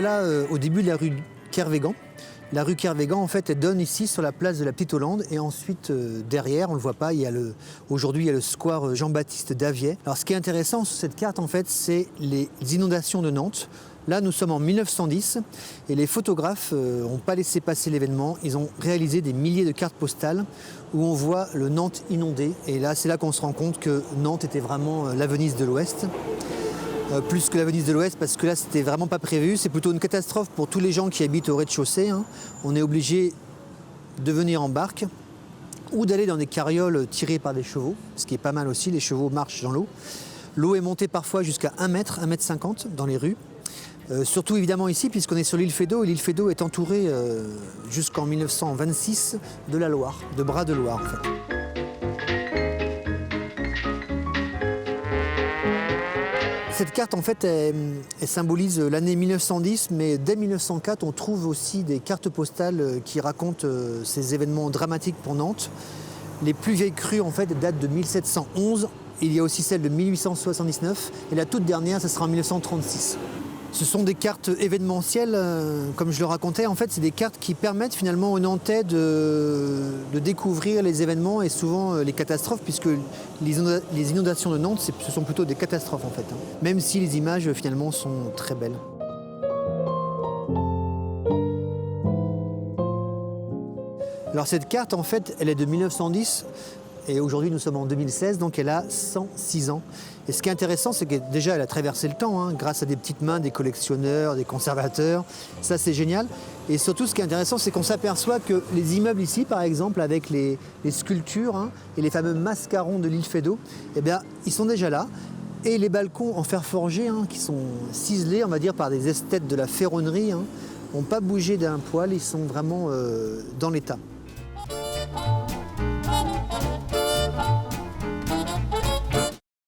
voilà au début de la rue Kervégan. La rue Kervégan, en fait, elle donne ici sur la place de la Petite Hollande. Et ensuite, derrière, on ne le voit pas, aujourd'hui, il y a le square Jean-Baptiste Daviet. Alors, ce qui est intéressant sur cette carte, en fait, c'est les inondations de Nantes. Là, nous sommes en 1910 et les photographes n'ont pas laissé passer l'événement. Ils ont réalisé des milliers de cartes postales où on voit le Nantes inondé. Et là, c'est là qu'on se rend compte que Nantes était vraiment la Venise de l'Ouest. Plus que la Venise de l'Ouest, parce que là, c'était vraiment pas prévu. C'est plutôt une catastrophe pour tous les gens qui habitent au rez-de-chaussée. On est obligé de venir en barque ou d'aller dans des carrioles tirées par des chevaux, ce qui est pas mal aussi. Les chevaux marchent dans l'eau. L'eau est montée parfois jusqu'à 1 mètre, 1,50 m dans les rues. Surtout évidemment ici, puisqu'on est sur l'île Feydeau, et l'île Feydeau est entourée jusqu'en 1926 de la Loire, de bras de Loire en fait. Cette carte en fait, elle symbolise l'année 1910, mais dès 1904, on trouve aussi des cartes postales qui racontent ces événements dramatiques pour Nantes. Les plus vieilles crues en fait datent de 1711, il y a aussi celle de 1879, et la toute dernière, ce sera en 1936. Ce sont des cartes événementielles, comme je le racontais. En fait, c'est des cartes qui permettent finalement aux Nantais de découvrir les événements et souvent les catastrophes, puisque les inondations de Nantes, ce sont plutôt des catastrophes en fait. Même si les images finalement sont très belles. Alors cette carte, en fait, elle est de 1910. Et aujourd'hui, nous sommes en 2016, donc elle a 106 ans. Et ce qui est intéressant, c'est que déjà, elle a traversé le temps, grâce à des petites mains, des collectionneurs, des conservateurs. Ça, c'est génial. Et surtout, ce qui est intéressant, c'est qu'on s'aperçoit que les immeubles ici, par exemple, avec les sculptures et les fameux mascarons de l'île Feydeau, eh bien, ils sont déjà là. Et les balcons en fer forgé, qui sont ciselés, on va dire, par des esthètes de la ferronnerie, n'ont pas bougé d'un poil, ils sont vraiment dans l'état.